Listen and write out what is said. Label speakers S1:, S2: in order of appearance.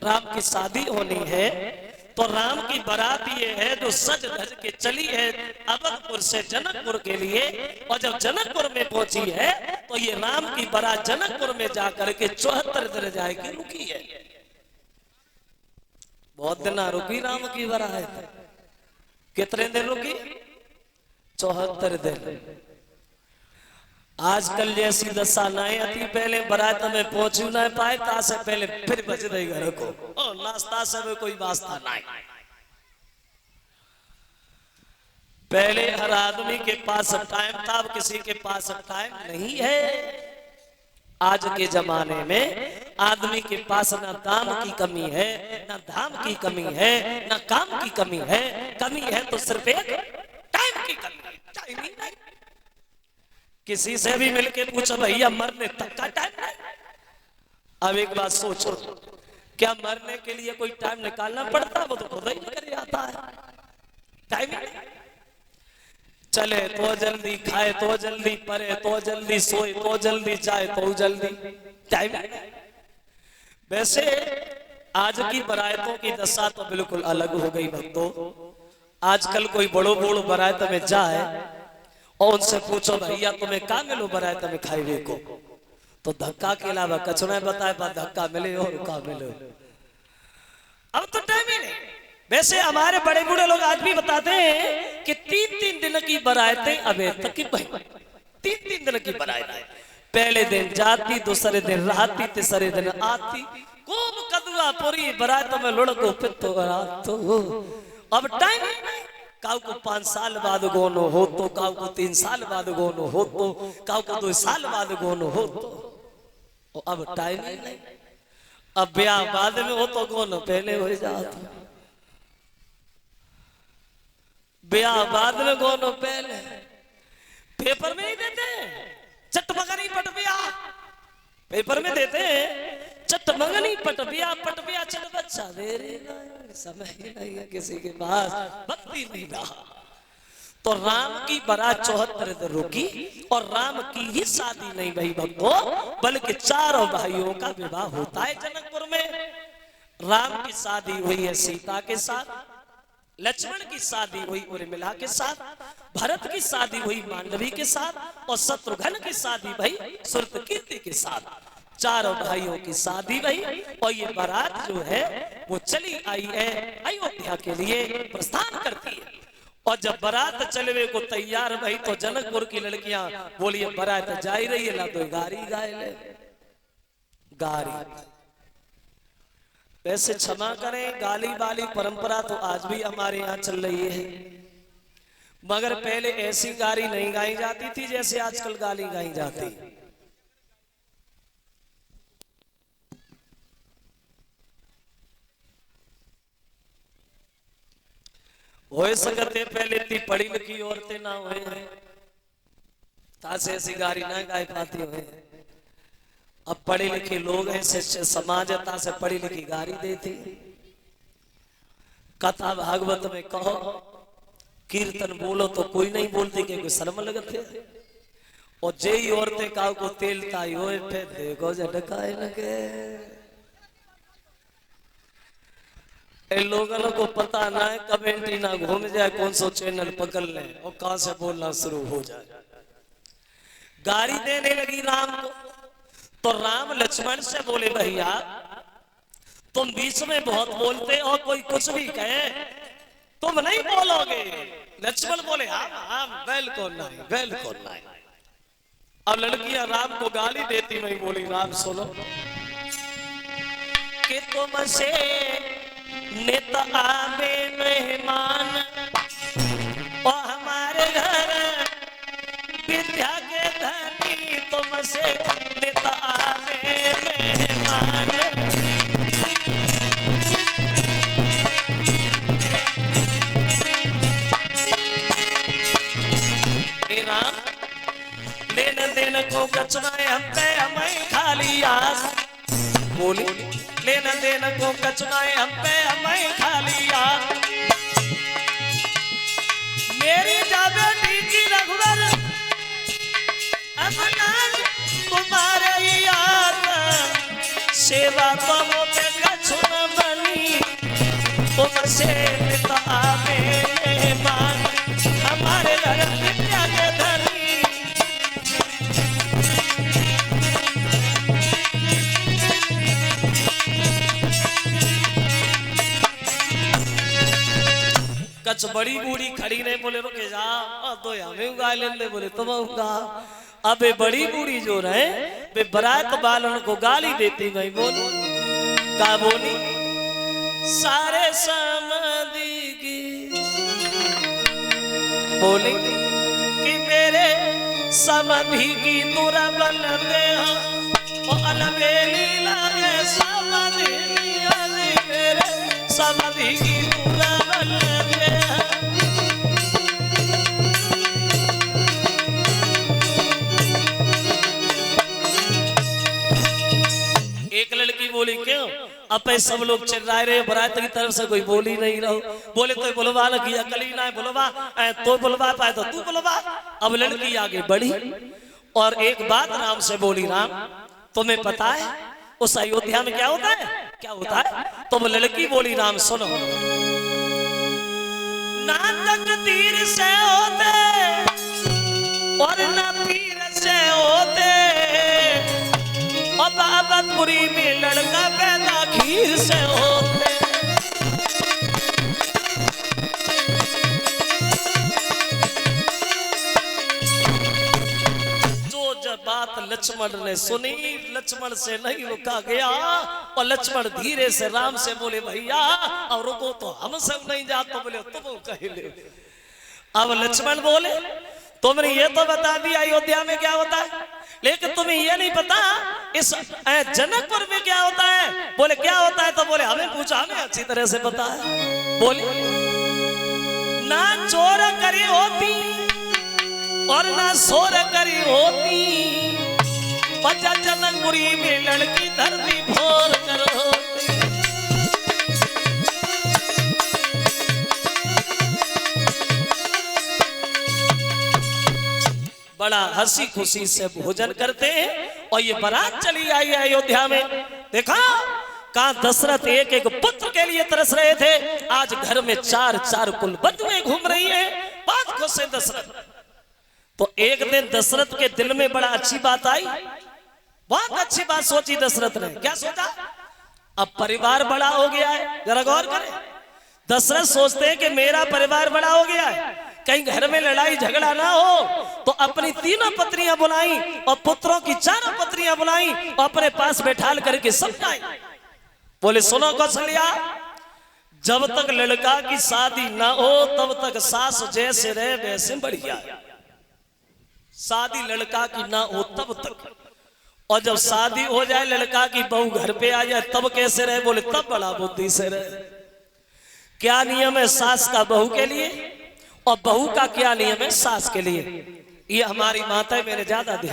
S1: राम की शादी होनी है तो राम की बारात ये है जो सज धज के चली है अवधपुर से जनकपुर के लिए। और जब जनकपुर में पहुंची है तो ये राम की बारात जनकपुर में जाकर के 74 दिन जाएगी रुकी है। बहुत दिन रुकी राम की बारात। कितने दिन रुकी? 74 दिन। आजकल जैसी दशा नहीं आती, पहले बारात में पहुंच ना पाए ता से पहले फिर बच रही घर को और नाश्ता से में कोई वास्ता नहीं। पहले हर आदमी के पास टाइम था, अब किसी के पास टाइम नहीं है। आज के जमाने में आदमी के पास ना दाम की कमी है, ना धाम की कमी है, ना काम की कमी है। कमी है तो सिर्फ एक टाइम की कमी है। टाइम ही नहीं। किसी से भी मिलके पूछो भैया मरने तक का टाइम नहीं। अब एक बात सोचो, क्या मरने के लिए कोई टाइम निकालना पड़ता? वो तो खुद ही निकल जाता है। टाइम ही नहीं। चले तो जल्दी, खाए तो जल्दी, पढ़े तो जल्दी, सोए तो जल्दी, जाए तो जल्दी। टाइम ही नहीं। वैसे आज की बारातों की दशा तो बिल्कुल अलग हो गई भक्तों। आजकल कोई बड़ो बड़ो बारात में जाए और उनसे पूछो भैया तुम्हें क्या मिलो बारात में खाए को, तो धक्का के अलावा कचरा बताए बात धक्का मिले और का मिले। अब तो टाइम ही नहीं। वैसे हमारे बड़े बूढ़े लोग आज भी बताते हैं कि 3-3 दिन की बारातें अबे तक की 3-3 दिन की बारातें। पहले दिन जाती, दूसरे दिन रहती, तीसरे दिन आती। खूब कदुआ पूरी बारात में लुढ़को पित्तो तो। अब टाइम नहीं। काऊ को 5 साल बाद गोनो हो तो, काऊ को 3 साल बाद गोनो हो तो, काऊ को 2 साल बाद गोनो हो तो। अब टाइम ही नहीं। अब ब्याह बाद में हो तो गोनो पहले हो जाता। ब्याह बाद में गोनो पहले। पेपर में ही देते चटमगनी पट ब्याह, पेपर में देते चटमगनी पट ब्याह, पट ब्याह चट बच्चा दे रे। समय ही नहीं है किसी के पास, भक्ति नहीं रहा। तो राम की बारात 74 दिन रुकी और राम की ही शादी नहीं भई भक्तों, बल्कि 4 भाइयों का विवाह होता है जनकपुर में। राम की शादी हुई है सीता के साथ, लक्ष्मण की शादी हुई उर्मिला के साथ, भरत की शादी हुई मांडवी के साथ और शत्रुघ्न की शादी भई श्रुतकीर्ति के साथ। 4 भाइयों की शादी भई और ये बारात जो है वो चली आई है अयोध्या के लिए, प्रस्थान करती है। और जब बारात चलवे को तैयार भई तो जनकपुर की लड़कियां बोलिए बारात जा ही रही है, ला तो गारी गाय ले गारी। वैसे क्षमा करें, गाली वाली परंपरा तो आज भी हमारे यहाँ चल रही है, मगर पहले ऐसी गाली नहीं गाई जाती थी जैसे आजकल गाली गाई जाती। हो सकते पहले इतनी पढ़ी लिखी औरतें ना हुए हैं तासे ऐसी गाली ना गाय पाती हुए। अब पढ़े लिखे लोग हैं, समाजता से पढ़ी लिखी गाली देती। कथा भागवत में कहो, कीर्तन बोलो तो कोई नहीं बोलती क्योंकि शर्म लगते। और जेई औरतें काव को तेलता ही हो फिर देखो झटकाए लगे। लोगों को पता ना है कब एंटीना घूम जाए, कौन सा चैनल पकड़ ले और कहां से बोलना शुरू हो जाए। गाली देने लगी राम को तो राम लक्ष्मण से बोले भैया तुम बीच में बहुत बोलते हो, कोई कुछ भी कहे तुम नहीं बोलोगे। लक्ष्मण बोले हाँ हाँ बिल्कुल नहीं बिल्कुल नहीं। अब लड़कियां राम को गाली देती वही बोली राम सुनो कि तुमसे नेता आवे मेहमान और हमारे घर विद्या के धनी, तुमसे नेता आवे मेहमान। राम लेन देन को कचनाए हम पे हमें खाली आस बोली, लेन देन को कचनाए हम पे हमें खाली आस। मेरी जाबे की रघुवर अपना तुम्हारे याद सेवा तो पे कछुन तुमसे पिता मेरे मान हमारे घर विद्या के धनी। कच बड़ी बूढ़ी खड़ी ने बोले रुके जा तो हमें उगा ले बोले तुम उगा। अबे बड़ी बूढ़ी जो रहे वे बरात बालन को गाली देती गई बोली का बोली सारे समाधि की बोली कि मेरे समाधि की तुरा बन दे हो अलबेली लागे समाधि मेरे समाधि की तुरा बन दे। एक लड़की बोली क्यों अब सब लोग चिल्ला रहे बरात की तरफ से कोई बोल ही नहीं रहो। बोले तो बुलवा लगी अकली ना बुलवा तो बुलवा पाए तो तू बुलवा। अब लड़की आगे बढ़ी और एक बात राम से बोली राम तुम्हें पता है उस अयोध्या में क्या होता है क्या होता है। तो वो लड़की बोली राम सुनो ना तकदीर से होते और ना तीर से होते बाबतपुरी में लड़का पैदा खीर से होते। जो जब बात लक्ष्मण ने सुनी लक्ष्मण से नहीं रुका गया और लक्ष्मण धीरे से राम से बोले भैया और रुको तो हम सब नहीं जाते तो बोले तुम कह ले। अब लक्ष्मण बोले तुमने ये तो बता दिया अयोध्या में क्या होता है लेकिन तुम्हें ये नहीं पता इस जनकपुर में क्या होता है। बोले क्या होता है तो बोले हमें पूछा हमें अच्छी तरह से पता है। बोले ना चोर करी होती और ना सोर करी होती बच्चा जनकपुरी में लड़की धरती भोर कर होती। बड़ा हंसी खुशी से भोजन करते हैं और ये बारात चली आई है अयोध्या में। देखा कहा दशरथ एक एक पुत्र के लिए तरस रहे थे आज घर में चार चार कुल बधुएं घूम रही हैं। बहुत खुश है दशरथ। तो एक दिन दशरथ के दिल में बड़ा अच्छी बात आई बहुत अच्छी बात सोची दशरथ ने। क्या सोचा अब परिवार बड़ा हो गया है जरा गौर करें। दशरथ सोचते हैं कि मेरा परिवार बड़ा हो गया है कहीं घर में लड़ाई झगड़ा ना हो तो अपनी तीनों पत्नियां बुलाई और पुत्रों की चारों पत्नियां बुलाई और अपने पास बैठाल करके समझाई। बोले सुनो कौशल्या जब तक लड़का की शादी ना हो तब तक सास जैसे रहे वैसे बढ़िया। शादी लड़का की ना हो तब तक और जब शादी हो जाए लड़का की बहू घर पे आ जाए तब कैसे रहे। बोले तब बड़ा बुद्धि से रहे। क्या नियम है सास का बहू के लिए और बहू का क्या नियम है सास के लिए। ये हमारी माता मेरे ज्यादा ध्यान